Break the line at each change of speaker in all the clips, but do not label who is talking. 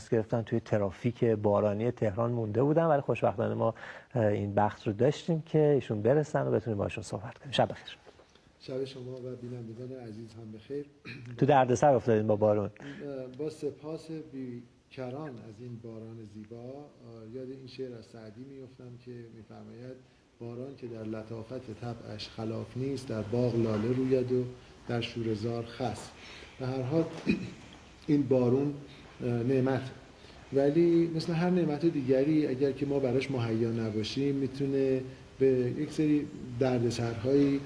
تماس گرفتن توی ترافیک بارانی تهران مونده بودن، ولی خوشبختانه ما این بخت رو داشتیم که ایشون برسن و بتونیم باشون صحبت کنیم. شب بخیر.
شب شما و بینندگان عزیز هم بخیر.
تو دردسر افتادین با بارون.
با سپاس بیکران از این باران زیبا یاد این شعر از سعدی میافتم که میفرماید باران که در لطافت طبعش خلاف نیست، در باغ لاله روید و در شوره‌زار خس. به هر حال این بارون نعمت، ولی مثل هر نعمت دیگری اگر که ما براش مهیا نباشیم میتونه به یک سری دردسرهایی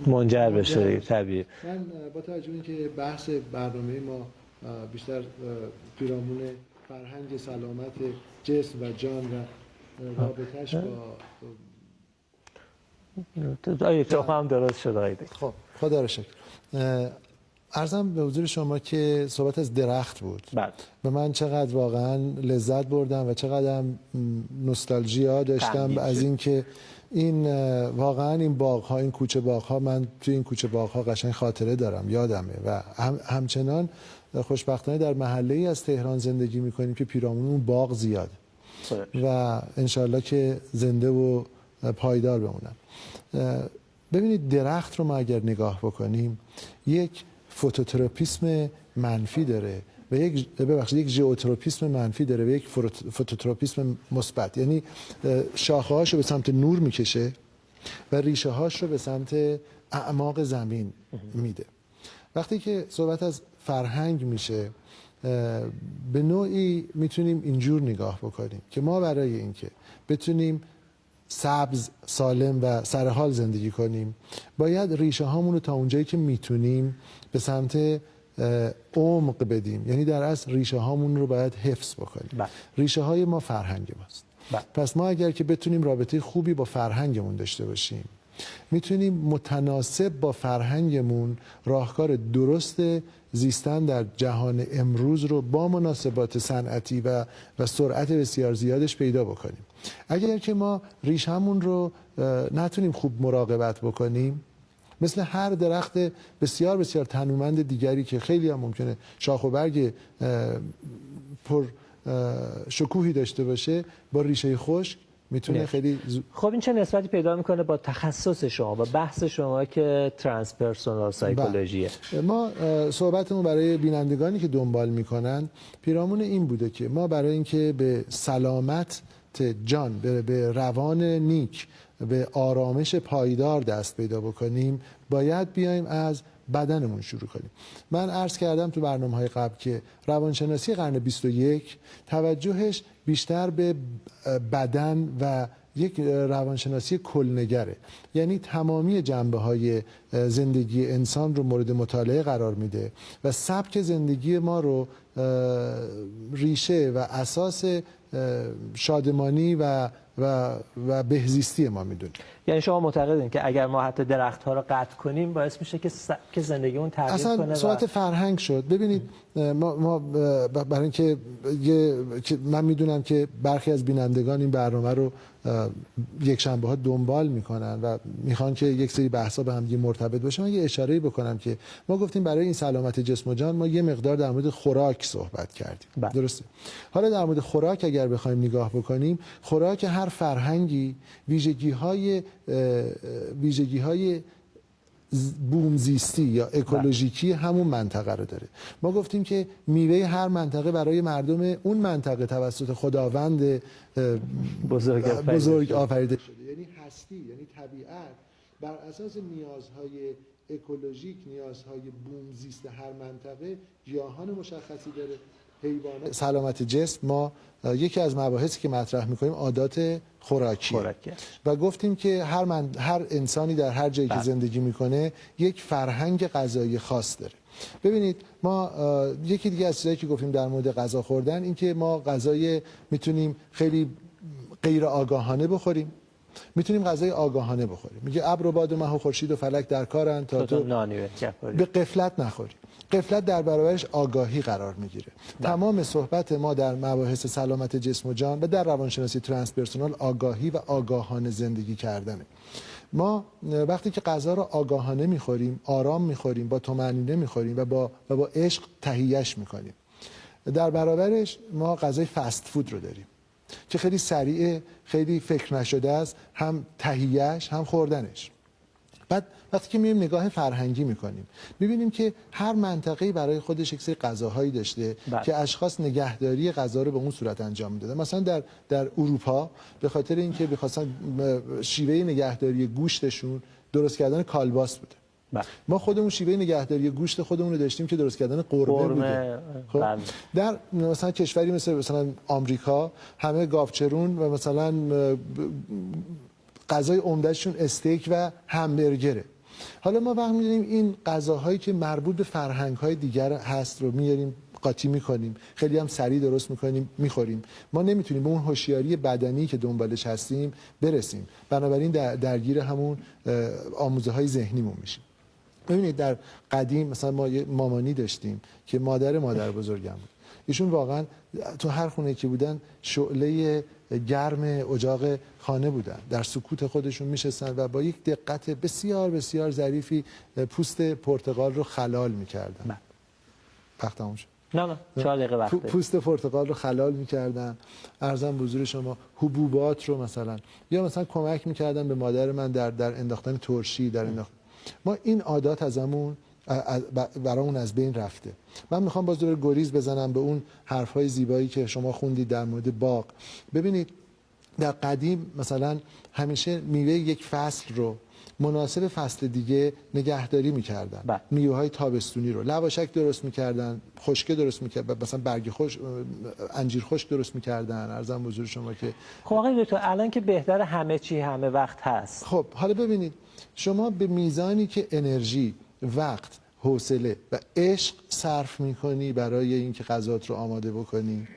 منجر بشه. طبیعی.
من با توجه به اینکه بحث برنامه ما بیشتر پیرامون فرهنگ سلامت جسم و جان و رابطه‌اش با
یک هم درست شد آیده.
خب خدا را شکر. عرضم به حضور شما که صحبت از درخت بود.
بله.
و من چقدر واقعا لذت بردم و چقدر نوستالژیا داشتم از اینکه این واقعا این باغ‌ها، این کوچه باغ‌ها، من توی این کوچه باغ‌ها قشنگ خاطره دارم، یادمه و همچنان خوشبختانه در محله‌ای از تهران زندگی می‌کنیم که پیرامون اون باغ زیاد و انشالله که زنده و پایدار بمونم. ببینید درخت رو ما اگر نگاه بکنیم یک فوتوتراپیسم منفی داره و یک ژئوتروپیسم منفی داره و یک فوتوتراپیسم مثبت. یعنی شاخه هاشو به سمت نور میکشه و ریشه هاش رو به سمت اعماق زمین میده. وقتی که صحبت از فرهنگ میشه به نوعی میتونیم اینجور نگاه بکنیم که ما برای اینکه بتونیم سبز، سالم و سرحال زندگی کنیم باید ریشه هامون رو تا اونجایی که میتونیم به سمت عمق بدیم. یعنی در اصل ریشه هامون رو باید حفظ بکنیم. ریشه های ما فرهنگ ماست. پس ما اگر که بتونیم رابطه خوبی با فرهنگمون داشته باشیم میتونیم متناسب با فرهنگمون راهکار درست زیستن در جهان امروز رو با مناسبات صنعتی و سرعت بسیار زیادش پیدا بکنیم. اگر که ما ریشه‌مون رو نتونیم خوب مراقبت بکنیم مثل هر درخت بسیار بسیار تنومند دیگری که خیلی هم ممکنه شاخ و برگ پر شکوهی داشته باشه با ریشه خشک میتونه خیلی
خب این چه نسبتی پیدا میکنه با تخصص شما و بحث شما که ترانسپرسونال سایکولوژیه؟
ما صحبتمون برای بینندگانی که دنبال میکنن پیرامون این بوده که ما برای اینکه به سلامت جان، به روان نیک، به آرامش پایدار دست پیدا بکنیم باید بیایم از بدنمون شروع کنیم. من عرض کردم تو برنامه‌های قبل که روانشناسی قرن 21 توجهش بیشتر به بدن و یک روانشناسی کلنگره، یعنی تمامی جنبه‌های زندگی انسان رو مورد مطالعه قرار میده و سبک زندگی ما رو ریشه و اساس شادمانی و بهزیستی ما میدونیم.
یعنی شما معتقدین که اگر ما حتی درخت‌ها رو قطع کنیم باعث میشه که زندگیمون تغییر کنه؟
اصلا صحبت فرهنگ شد. ببینید ما برای اینکه من میدونم که برخی از بینندگان این برنامه رو یک شنبه ها دنبال میکنن و میخوان که یک سری بحثا به هم مرتبط باشه. من یه اشاره‌ای بکنم که ما گفتیم برای این سلامت جسم و جان ما یه مقدار در مورد خوراک صحبت کردیم. درسته؟ حالا در مورد خوراک اگر بخوایم نگاه بکنیم، خوراک هر فرهنگی ویژگی‌های بومزیستی یا اکولوژیکی همون منطقه رو داره. ما گفتیم که میوه هر منطقه برای مردم اون منطقه توسط خداوند بزرگ آفریده شده. یعنی هستی، یعنی طبیعت بر اساس نیازهای اکولوژیک، نیازهای بومزیست هر منطقه گیاهان مشخصی داره، حیوانات. سلامت جسم ما یکی از مباحثی که مطرح میکنیم عادات خوراکیه و گفتیم که هر انسانی در هر جایی که زندگی میکنه یک فرهنگ غذایی خاص داره. ببینید ما یکی دیگه از چیزایی که گفتیم در مورد غذا خوردن این که ما غذای میتونیم خیلی غیر آگاهانه بخوریم، میتونیم غذای آگاهانه بخوریم. میگه ابر و باد و مه و خورشید و فلک در کارن تا تو به غفلت نخوری. غفلت در برابرش آگاهی قرار میگیره. تمام صحبت ما در مباحث سلامت جسم و جان و در روانشناسی ترانسپرسونال آگاهی و آگاهانه زندگی کردنه. ما وقتی که غذا رو آگاهانه میخوریم، آرام میخوریم، با طمأنینه میخوریم و با عشق تهیه‌اش میکنیم. در برابرش ما غذای فست فود رو داریم که خیلی سریعه، خیلی فکر نشده است، هم تهیهش هم خوردنش. بعد وقتی که میایم نگاه فرهنگی میکنیم میبینیم که هر منطقه‌ای برای خودش یک سری غذاهایی داشته که اشخاص نگهداری غذا رو به اون صورت انجام میدادن. مثلا در اروپا به خاطر اینکه می‌خواستن شیوه نگهداری گوشتشون درست کردن کالباس بوده. ما خودمون شیوه نگهداری گوشت خودمون رو داشتیم که درست کردن قرمه بوده. خب در مثلا کشوری مثلا آمریکا همه گاوچرون و مثلا غذای عمدهشون استیک و همبرگره. حالا ما وقت می‌دونیم این غذاهایی که مربوط به فرهنگ‌های دیگر هست رو میاریم قاطی می‌کنیم، خیلی هم سریع درست می‌کنیم می‌خوریم. ما نمی‌تونیم به اون هوشیاری بدنی که دنبالش هستیم برسیم. بنابراین درگیر همون آموزه‌های ذهنیمون میشیم. ببینید در قدیم مثلا ما یه مامانی داشتیم که مادر بزرگم بود. ایشون واقعا تو هر خونه که بودن شعله گرم اجاق خانه بودن، در سکوت خودشون میشستن و با یک دقت بسیار بسیار ظریفی پوست پرتقال رو خلال میکردن. وقت تموم شد.
نه 4 دقیقه وقت.
پوست پرتقال رو خلال میکردن، عرضم به حضور شما حبوبات رو مثلا، یا مثلا کمک میکردن به مادر من در انداختن ترشی، در انداختن. ما این عادات ازمون برامون از بین رفته. من میخوام باز دوباره گریز بزنم به اون حرفهای زیبایی که شما خوندید در مورد باغ. ببینید در قدیم مثلا همیشه میوه یک فصل رو مناسب فصل دیگه نگهداری میکردن. میوه‌های تابستونی رو لواشک درست میکردن، خشکه درست میکردن، مثلا برگ خشک، انجیر خشک درست میکردن. عرضم به حضور شما که
خب آقای دکتر الان که بهتر همه چی همه وقت هست.
خب حالا ببینید شما به میزانی که انرژی، وقت، حوصله و عشق صرف میکنی برای اینکه غذات رو آماده بکنی،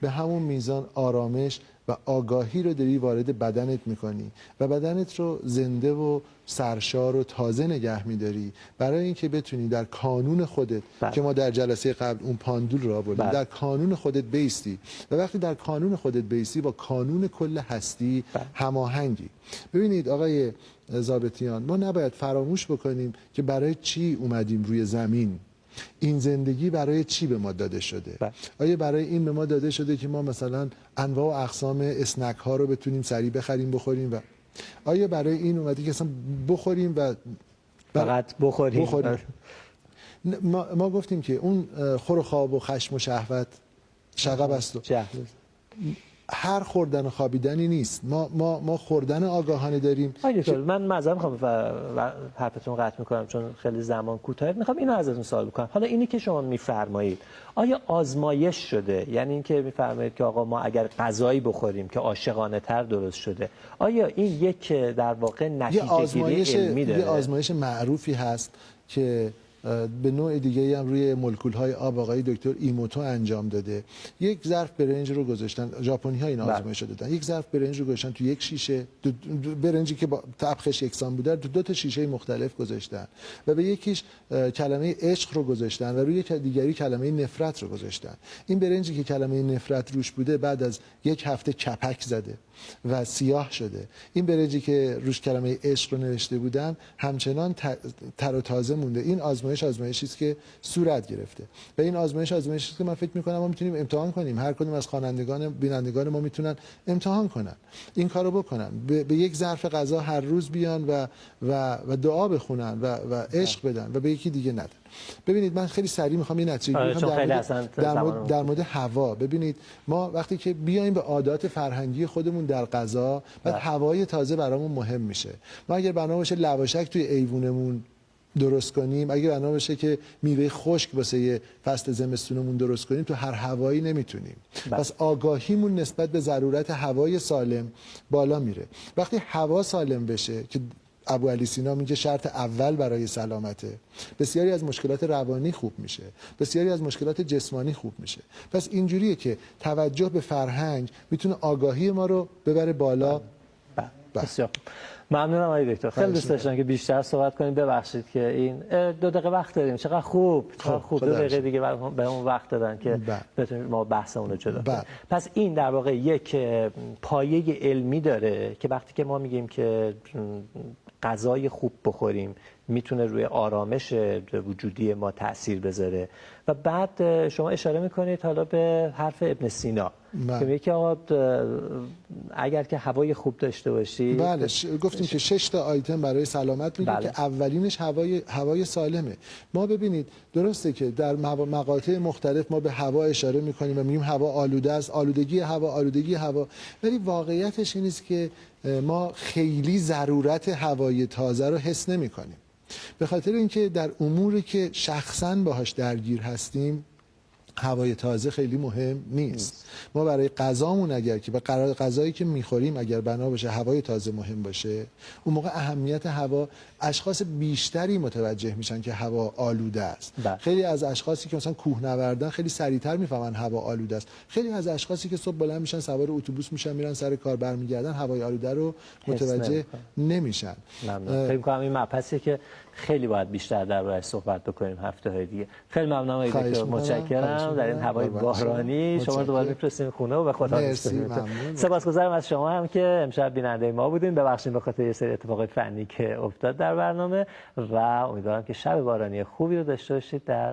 به همون میزان آرامش و آگاهی رو داری وارد بدنت میکنی و بدنت رو زنده و سرشار و تازه نگه میداری برای اینکه بتونی در کانون خودت که ما در جلسه قبل اون پاندول رو آوردیم، در کانون خودت بیستی و وقتی در کانون خودت بیستی با کانون کل هستی هماهنگی. ببینید آقای ضابطیان، ما نباید فراموش بکنیم که برای چی اومدیم روی زمین. این زندگی برای چی به ما داده شده؟ آیا برای این به ما داده شده که ما مثلا انواع و اقسام اسنک ها رو بتونیم سریع بخریم بخوریم؟ و آیا برای این اومدی که اصلا بخوریم و
فقط بخوریم؟
ما گفتیم که اون خور و خواب و خشم و شهوت شغب است. هر خوردن و خوابیدنی نیست. ما خوردن آگاهانه داریم.
من معذرت میخوام حرفتون قطع میکنم چون خیلی زمان کوتاهه. میخوام اینو ازتون سوال بکنم. حالا اینی که شما میفرمایید آیا آزمایش شده؟ یعنی اینکه میفرمایید که آقا ما اگر غذایی بخوریم که عاشقانه تر درست شده، آیا این یک در واقع نتیجه گیری علمی داره؟
یه آزمایش معروفی هست که به نوع دیگه هم روی مولکول‌های آب آقای دکتر ایموتو انجام داده. یک ظرف برنج رو گذاشتن، ژاپنی‌ها این آزمایش رو دادن. یک ظرف برنج رو گذاشتن تو یک شیشه، برنجی که با طبخش یکسان بوده دو تا شیشه مختلف گذاشتن و به یکیش کلمه عشق رو گذاشتن و روی دیگری کلمه نفرت رو گذاشتن. این برنجی که کلمه نفرت روش بوده بعد از یک هفته کپک زده و سیاه شده. این برنجی که روش کلمه عشق رو نوشته بودن همچنان تر و تازه مونده. این آزمایشی است که صورت گرفته و این آزمایشی است که من فکر می‌کنم ما میتونیم امتحان کنیم. هر کدوم از خوانندگان بینندگان ما میتونن امتحان کنن، این کارو بکنن، به یک ظرف غذا هر روز بیان و دعا بخونن و عشق بدن و به یکی دیگه ندن. ببینید من خیلی سریع میخوام این نتیجه بگم در مورد هوا. ببینید ما وقتی که بیایم به عادات فرهنگی خودمون در غذا، بعد هوای تازه برامون مهم میشه. ما اگر بنا باشه لواشک توی ایوونمون درست کنیم، اگه بنا باشه که میوه خشک واسه فصل زمستونمون درست کنیم، تو هر هوایی نمیتونیم. پس آگاهیمون نسبت به ضرورت هوای سالم بالا میره. وقتی هوا سالم بشه که ابو علی سینا میگه شرط اول برای سلامته، بسیاری از مشکلات روانی خوب میشه، بسیاری از مشکلات جسمانی خوب میشه. پس اینجوریه که توجه به فرهنگ میتونه آگاهی ما رو ببره بالا.
بسیار ممنونم آقای دکتر. خیلی دوست داشتم که بیشتر صحبت کنیم. ببخشید که این 2 دقیقه وقت داریم. چقدر خوب 2 دقیقه دیگه به اون وقت دادن که بتونیم ما بحثمون رو جدا کنیم. پس این در واقع یک پایه علمی داره که وقتی که ما میگیم که غذای خوب بخوریم، میتونه روی آرامش وجودی ما تاثیر بذاره. و بعد شما اشاره میکنید حالا به حرف ابن سینا که میگه که آقا اگر که هوای خوب داشته باشی،
بله گفتیم که 6 تا آیتم برای سلامت میگه که اولینش هوای سالمه. ما ببینید درسته که در مقاطع مختلف ما به هوا اشاره میکنیم و میگیم هوا آلوده است، آلودگی هوا، ولی واقعیتش این است که ما خیلی ضرورت هوای تازه رو حس نمیکنیم، به خاطر اینکه در اموری که شخصاً باهاش درگیر هستیم هوای تازه خیلی مهم نیست. ما برای غذامون اگر که به قرار غذایی که میخوریم اگر بنا باشه هوای تازه مهم باشه، اون موقع اهمیت هوا، اشخاص بیشتری متوجه میشن که هوا آلوده است. خیلی از اشخاصی که مثلا کوهنوردن خیلی سریعتر میفهمن هوا آلوده است. خیلی از اشخاصی که صبح بلند میشن سوار اتوبوس میشن میرن سر کار برمیگردن هوای آلوده رو متوجه نمیشن.
فکر می‌کنم این مبحثی که خیلی باید بیشتر درباره‌اش صحبت بکنیم هفته‌های دیگه. خیلی ممنونم دکتر، متشکرم. در این هوای بحرانی شما دوباره میفرستیم خونه و به خدا می‌سپاریم. سپاسگزارم از شما هم که امشب بیننده ما بودین. ببخشید به خاطر یه سری اتفاقات فنی که افتاد در برنامه و امیدوارم که شب بارانی خوبی رو داشته باشید در